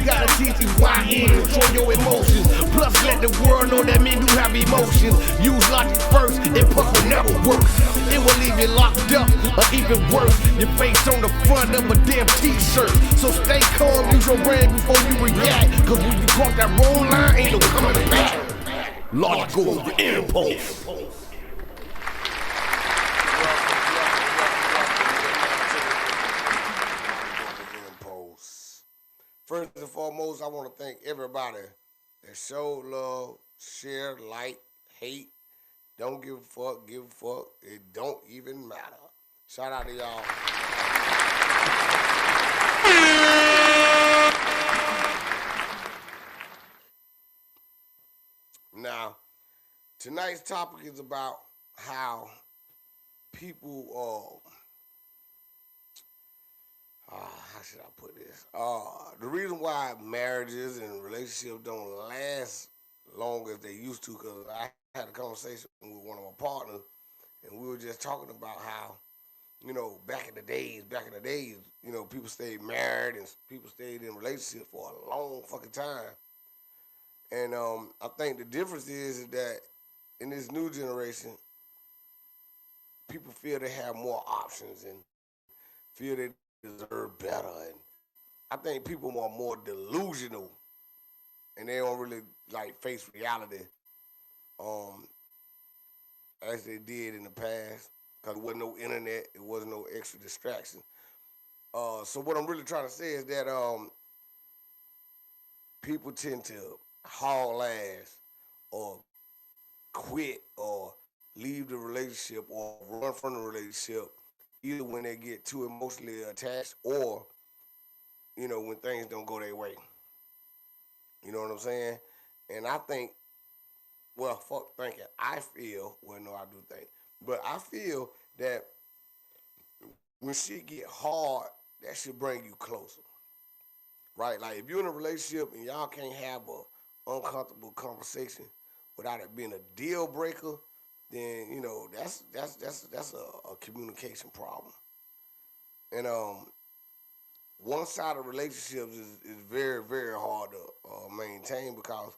gotta teach you why and control your emotions. Plus, let the world know that men do have emotions. Use logic first, and puff will never work. It will leave you locked up, or even worse, your face on the front of a damn t-shirt. So stay calm, use your brain before you react. Cause when you cross that wrong line, ain't no coming back. Logic goes for impulse. First and foremost, I want to thank everybody that showed love, share, like, hate, don't give a fuck, give a fuck. It don't even matter. Shout out to y'all. Now, tonight's topic is about how people, how should I put this? The reason why marriages and relationships don't last long as they used to, because I had a conversation with one of my partners, and we were just talking about how, back in the days, people stayed married and people stayed in relationships for a long fucking time. And I think the difference is that in this new generation, people feel they have more options and feel they deserve better. And I think people are more delusional and they don't really face reality as they did in the past, because there wasn't no internet, it wasn't no extra distraction. So what I'm really trying to say is that people tend to haul ass or quit or leave the relationship or run from the relationship either when they get too emotionally attached or, when things don't go their way. You know what I'm saying? And I think, thinking, I feel, I do think, but I feel that when shit get hard, that should bring you closer, right? Like if you're in a relationship and y'all can't have a uncomfortable conversation without it being a deal breaker, then that's a communication problem. And one side of relationships is very, very hard to maintain, because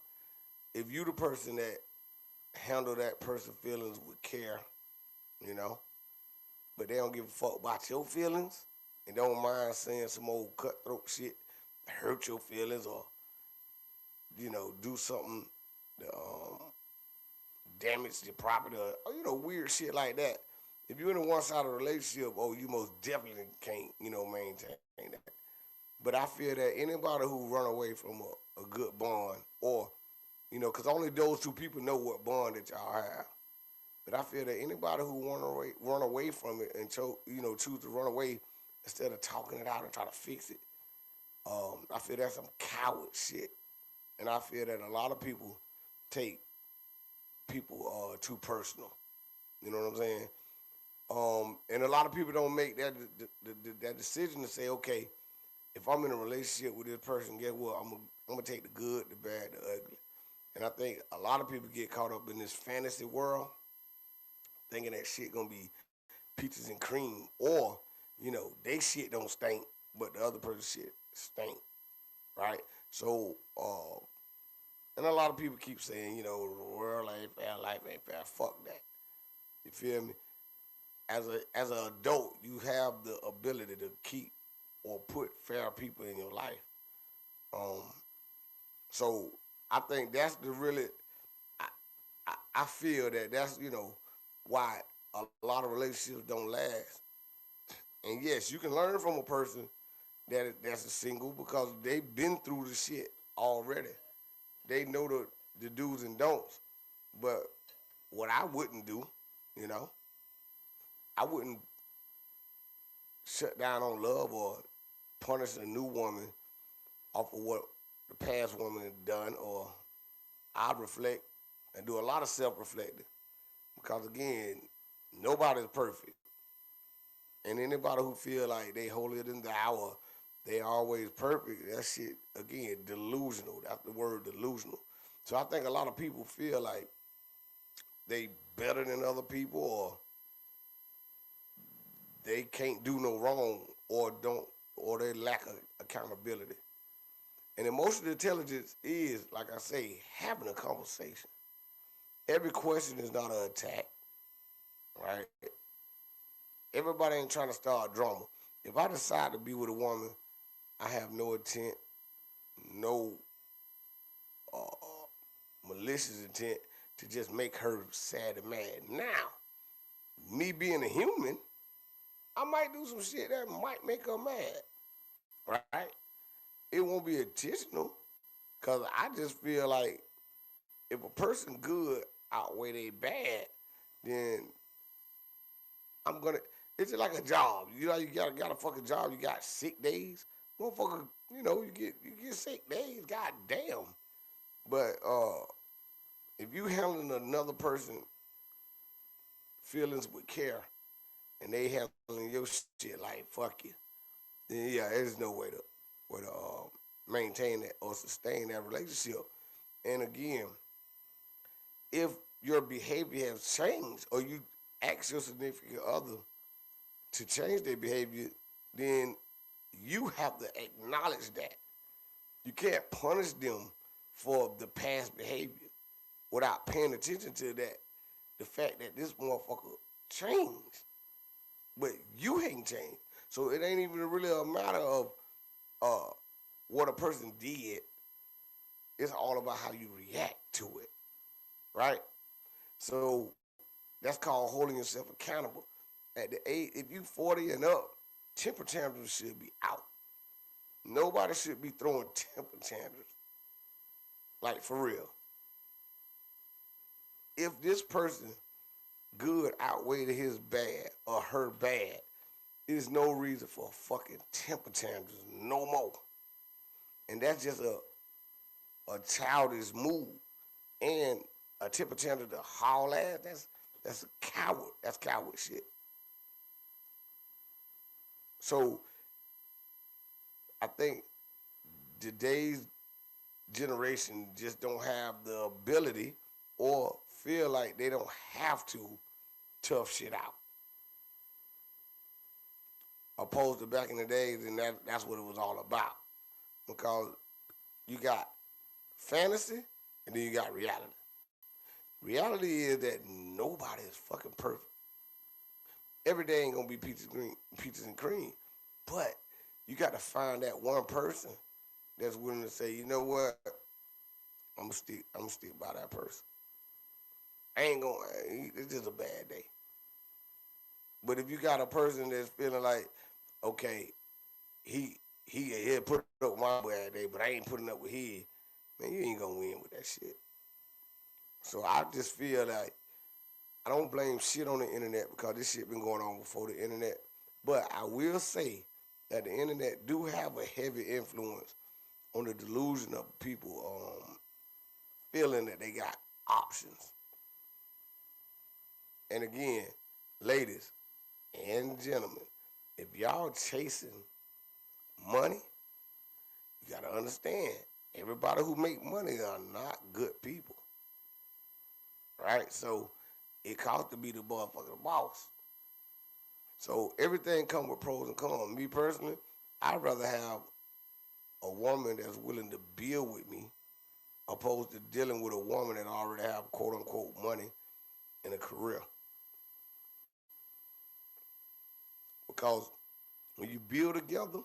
if you the person that handle that person's feelings with care, but they don't give a fuck about your feelings and don't mind saying some old cutthroat shit that hurt your feelings or, do something to damage your property or, weird shit like that. If you're in a one-sided relationship, you most definitely can't, maintain that. But I feel that anybody who run away from a good bond or, because only those two people know what bond that y'all have. But I feel that anybody who run away from it and choose to run away instead of talking it out and try to fix it, I feel that's some coward shit. And I feel that a lot of people take people too personal. You know what I'm saying? And a lot of people don't make that decision to say, okay, if I'm in a relationship with this person, guess what? I'm gonna take the good, the bad, the ugly. And I think a lot of people get caught up in this fantasy world, thinking that shit gonna be peaches and cream, or they shit don't stink, but the other person's shit stink, right? So, and a lot of people keep saying, the world ain't fair, life ain't fair. Fuck that. You feel me? As an adult, you have the ability to keep or put fair people in your life. So I think that's the really. I feel that that's why a lot of relationships don't last. And yes, you can learn from a person that's a single because they've been through the shit already. They know the do's and don'ts. But what I wouldn't do, I wouldn't shut down on love or punish a new woman off of what the past woman had done, or I'd reflect and do a lot of self-reflecting. Because again, nobody's perfect. And anybody who feel like they holier than thou or they always perfect, that shit, again, delusional. That's the word, delusional. So I think a lot of people feel like they better than other people or they can't do no wrong or they lack accountability. And emotional intelligence is, like I say, having a conversation. Every question is not an attack, right? Everybody ain't trying to start drama. If I decide to be with a woman, I have no intent, no malicious intent to just make her sad and mad. Now, me being a human, I might do some shit that might make her mad, right? It won't be intentional, cause I just feel like if a person good outweigh they bad, then I'm gonna. It's just like a job. You know, you got a fucking job. You got sick days, motherfucker. You know, you get sick days. God damn. But if you handling another person feelings with care, and they handling your shit like fuck you, then yeah, there's no way to maintain that or sustain that relationship. And again, if your behavior has changed or you ask your significant other to change their behavior, then you have to acknowledge that. You can't punish them for the past behavior without paying attention to that. The fact that this motherfucker changed, but you ain't changed. So it ain't even really a matter of uh, what a person did. It's all about how you react to it, right? So that's called holding yourself accountable. At the age, if you 40 and up, temper tantrums should be out. Nobody should be throwing temper tantrums. Like for real. If this person good outweighed his bad or her bad, there's no reason for a fucking temper tantrums no more. And that's just a childish move. And a temper tantrum to haul ass, that's a coward. That's coward shit. So I think today's generation just don't have the ability or feel like they don't have to tough shit out. Opposed to back in the days, and that's what it was all about. Because you got fantasy and then you got reality. Reality is that nobody is fucking perfect. Every day ain't gonna be peaches and cream. But you got to find that one person that's willing to say, you know what, I'm gonna stick by that person. I ain't gonna. It's just a bad day. But if you got a person that's feeling like, okay, he put up with my bad day, but I ain't putting up with his, man, you ain't gonna win with that shit. So I just feel like I don't blame shit on the internet because this shit been going on before the internet. But I will say that the internet do have a heavy influence on the delusion of people feeling that they got options. And again, ladies and gentlemen, if y'all chasing money, you gotta understand everybody who make money are not good people, right? So it costs to be the motherfucking boss. So everything comes with pros and cons. Me personally, I'd rather have a woman that's willing to build with me opposed to dealing with a woman that already have quote unquote money and a career. Because when you build together,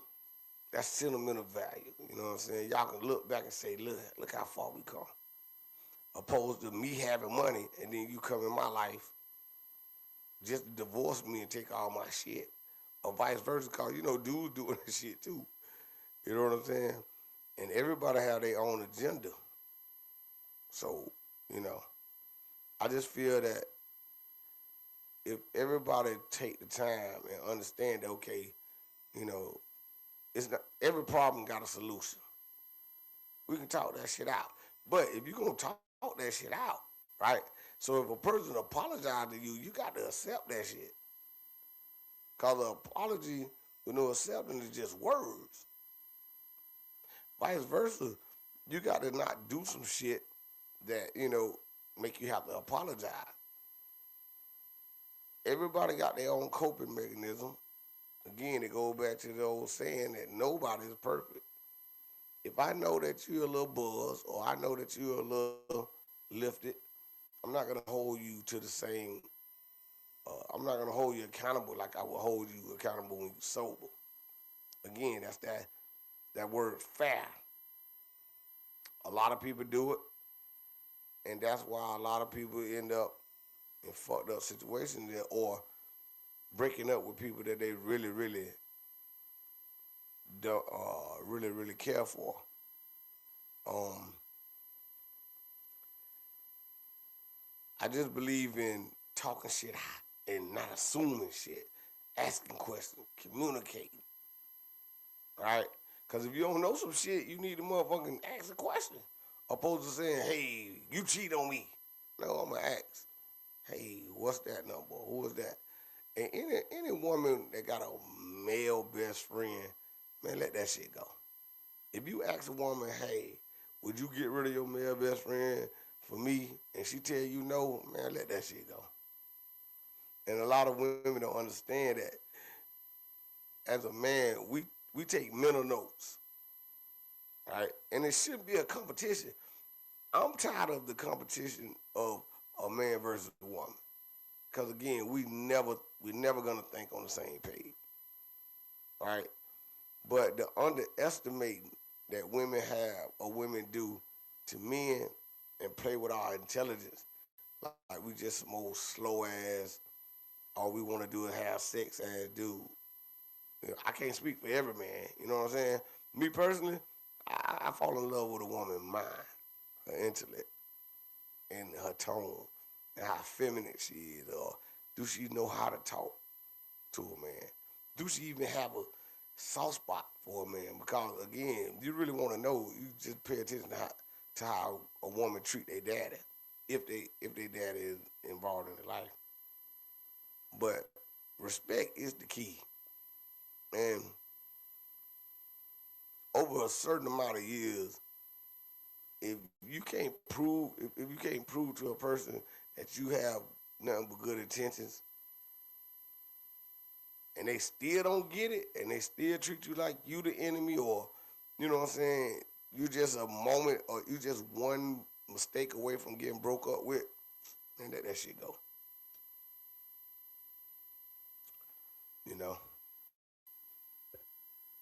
that's sentimental value. You know what I'm saying? Y'all can look back and say, look how far we come. Opposed to me having money and then you come in my life just to divorce me and take all my shit. Or vice versa, because you know dudes doing this shit too. You know what I'm saying? And everybody have their own agenda. So, you know, I just feel that if everybody take the time and understand that, okay, you know, it's not every problem got a solution. We can talk that shit out. But if you're gonna talk that shit out, right? So if a person apologize to you, you got to accept that shit. Cause an apology with no acceptance is just words. Vice versa, you got to not do some shit that, you know, make you have to apologize. Everybody got their own coping mechanism. Again, it goes back to the old saying that nobody is perfect. if I know that you're a little buzzed or I know that you're a little lifted, I'm not gonna hold you to the same. I'm not gonna hold you accountable like I would hold you accountable when you're sober. Again, that's that word fair. A lot of people do it, and that's why a lot of people end up in fucked up situations there, or breaking up with people that they really, really don't really, really care for. Um, I just believe in talking shit and not assuming shit, asking questions, communicating, right? Because if you don't know some shit, you need to motherfucking ask a question. Opposed to saying, hey, you cheat on me. No, I'm going to ask, hey, what's that number? Who is that? And any woman that got a male best friend, man, let that shit go. If you ask a woman, hey, would you get rid of your male best friend for me? And she tell you no, man, let that shit go. And a lot of women don't understand that. As a man, we take mental notes, right? And it shouldn't be a competition. I'm tired of the competition of a man versus a woman. Because again, we never gonna think on the same page, right? But the underestimating that women have or women do to men and play with our intelligence, like we just some old slow ass, all we want to do is have sex ass dude. You know, I can't speak for every man. You know what I'm saying? Me personally, I fall in love with a woman's mind, her intellect, and her tone, and how feminine she is, or do she know how to talk to a man? Do she even have a soft spot for a man? Because again, you really want to know, you just pay attention to how a woman treat their daddy, if their daddy is involved in their life. But respect is the key, and over a certain amount of years, if you can't prove to a person that you have nothing but good intentions, and they still don't get it, and they still treat you like you the enemy, or you know what I'm saying, you just a moment, or you just one mistake away from getting broke up with, and let that shit go. You know,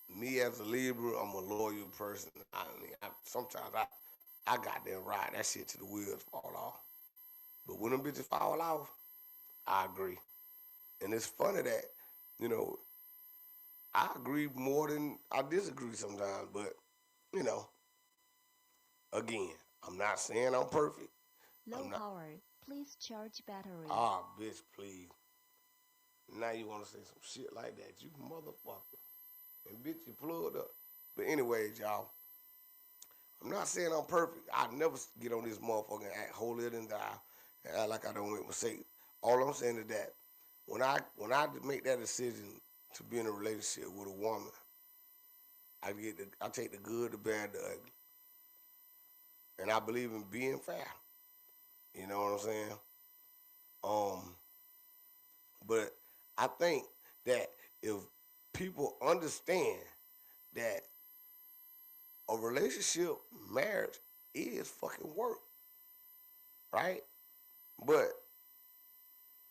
me as a Libra, I'm a loyal person. I goddamn ride that shit to the wheels fall off. But when them bitches fall off, I agree. And it's funny that, you know, I agree more than I disagree sometimes. But, you know, again, I'm not saying I'm perfect. Low I'm not. power. Please charge battery. Ah, bitch, please. Now you want to say some shit like that, you motherfucker. And bitch, you plugged up. But anyways, y'all, I'm not saying I'm perfect. I never get on this motherfucker and act holier than thou and act like I don't make mistakes. All I'm saying is that when I make that decision to be in a relationship with a woman, I take the good, the bad, the ugly, and I believe in being fair. You know what I'm saying? Um, but I think that if people understand that a relationship, marriage is fucking work, right? But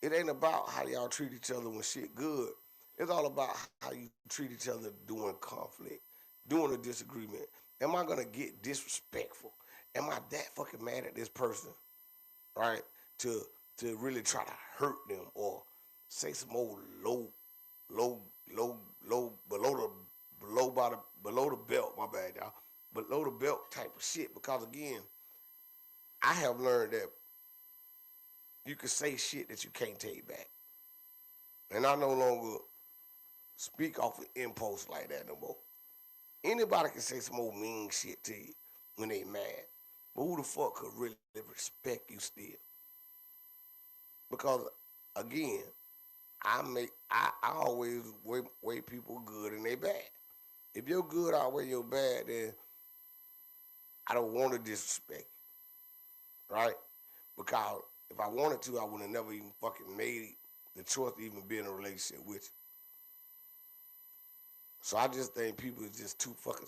it ain't about how y'all treat each other when shit good. It's all about how you treat each other during conflict, during a disagreement. Am I gonna get disrespectful? Am I that fucking mad at this person, right? To really try to hurt them or say some old low, low, below below the belt. My bad, y'all. Below the belt type of shit. Because again, I have learned that you can say shit that you can't take back, and I no longer speak off of impulse like that no more. Anybody can say some old mean shit to you when they mad, but who the fuck could really respect you still? Because again, I always weigh people good and they bad. If you're good outweigh your bad, then I don't want to disrespect you, right? Because if I wanted to, I would have never even fucking made the choice to even be in a relationship with you. So I just think people is just too fucking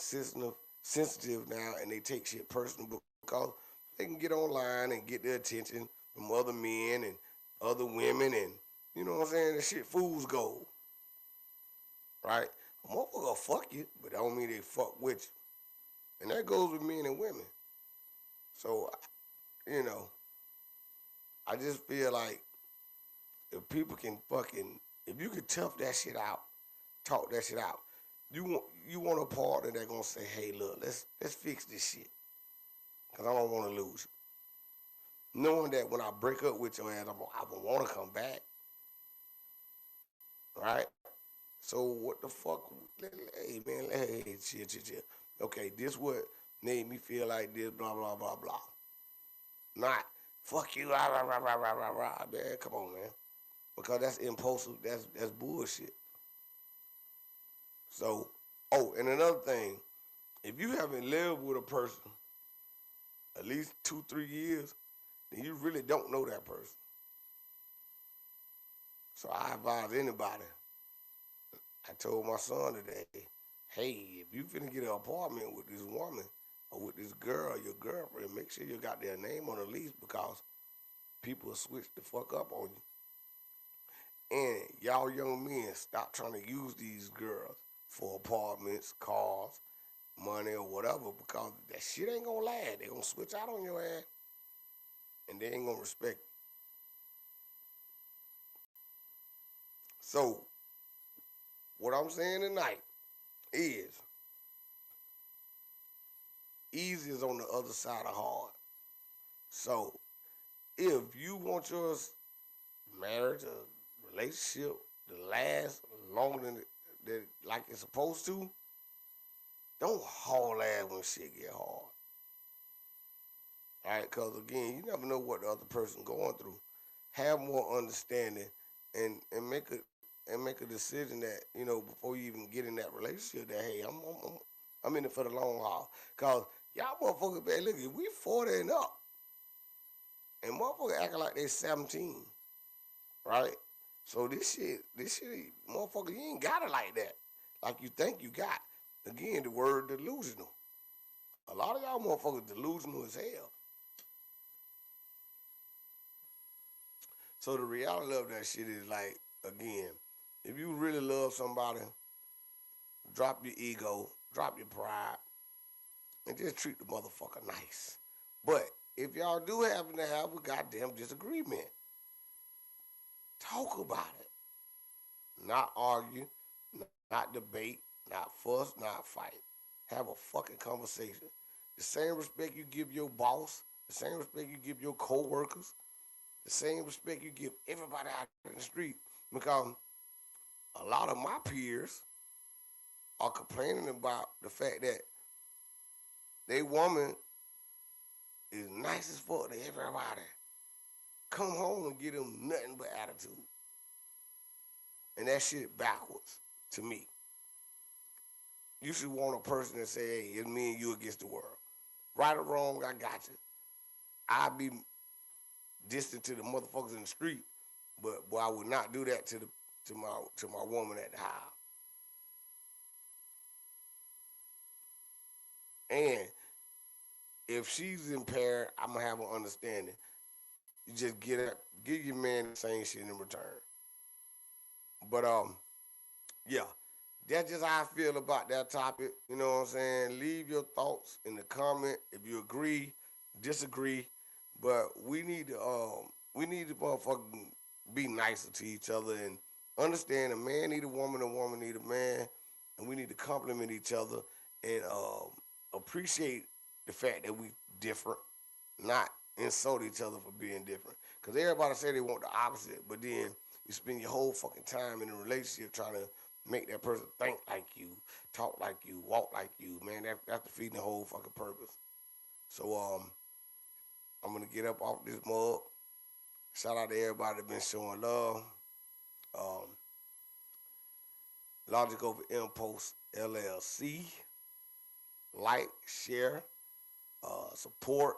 sensitive now and they take shit personal because they can get online and get their attention from other men and other women and you know what I'm saying? The shit fools gold, right? A motherfucker will fuck you, but that don't mean they fuck with you. And that goes with men and women. So, you know, I just feel like if people can fucking, if you can tough that shit out, talk that shit out, you want a partner that gonna say, hey, look, let's fix this shit, cause I don't want to lose you. Knowing that when I break up with your ass, I want to come back, right? So what the fuck? Hey man, hey, chill. Okay, this what made me feel like this, blah blah blah blah. Not fuck you, rah rah rah rah rah rah rah. Man, come on, man, because that's impulsive. That's bullshit. So, oh, and another thing, if you haven't lived with a person at least 2-3 years, then you really don't know that person. So I advise anybody. I told my son today, hey, if you finna get an apartment with this woman or with this girl, your girlfriend, make sure you got their name on the lease because people will switch the fuck up on you. And y'all young men, stop trying to use these girls for apartments, cars, money, or whatever because that shit ain't gonna last. They gonna switch out on your ass and they ain't gonna respect you. So, what I'm saying tonight is easy is on the other side of hard. So, if you want your marriage or relationship to last longer than like it's supposed to, don't haul ass when shit get hard. All right, because again, you never know what the other person going through. Have more understanding and make a decision that before you even get in that relationship that hey, I'm in it for the long haul. Cause y'all motherfuckers, man, look, if we 40 and up, and motherfuckers acting like they 17, right? So this shit, motherfucker, you ain't got it like that, like you think you got. Again, the word delusional. A lot of y'all motherfuckers delusional as hell. So the reality of that shit is like, again, if you really love somebody, drop your ego, drop your pride, and just treat the motherfucker nice. But if y'all do happen to have a goddamn disagreement, talk about it. Not argue, not debate, not fuss, not fight. Have a fucking conversation. The same respect you give your boss, the same respect you give your co-workers, the same respect you give everybody out in the street. Because a lot of my peers are complaining about the fact that they woman is nice as fuck to everybody. Come home and give them nothing but attitude. And that shit backwards to me. You should want a person to say, hey, it's me and you against the world. Right or wrong, I got you. I be distant to the motherfuckers in the street, but boy, I would not do that to my woman at the house. And if she's impaired, I'm gonna have an understanding. You just give your man the same shit in return. But yeah, that's just how I feel about that topic. You know what I'm saying? Leave your thoughts in the comment if you agree, disagree. But we need to motherfucking be nicer to each other and understand a man need a woman need a man, and we need to compliment each other and appreciate the fact that we different, not insult each other for being different. Cause everybody say they want the opposite, but then you spend your whole fucking time in a relationship trying to make that person think like you, talk like you, walk like you. Man, that's defeating the whole fucking purpose. So I'm gonna get up off this mug. Shout out to everybody that been showing love. Um, Logic Over Impulse LLC. Like, share, support.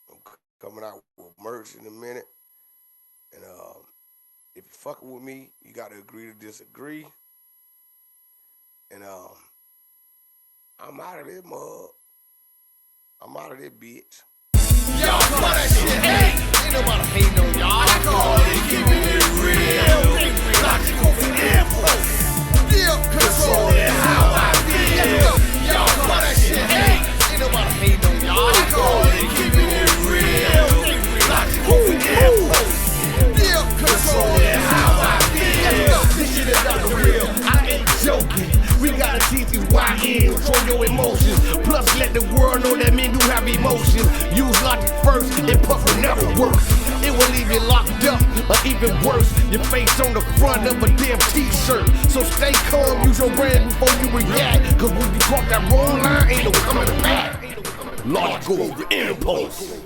I'm coming out with merch in a minute. And if you fucking with me, you got to agree to disagree. And I'm out of this mug. I'm out of this bitch. Y'all call that shit hate. Ain't nobody hating on y'all. I call it keeping it real. Logical for impulse. Still controlling how I feel. Y'all call that shit hate. Ain't nobody hating on y'all. I call it keeping it real. Logical for impulse. Still controlling how I feel. This shit is not the real. I ain't joking. We gotta teach you why you control your emotions. Plus, let the world know that men do have emotions. Use logic first, and puff will never work. It will leave you locked up, or even worse, your face on the front of a damn t-shirt. So stay calm, use your brain before you react. Cause when you cross that wrong line, ain't no coming back. Logical impulse.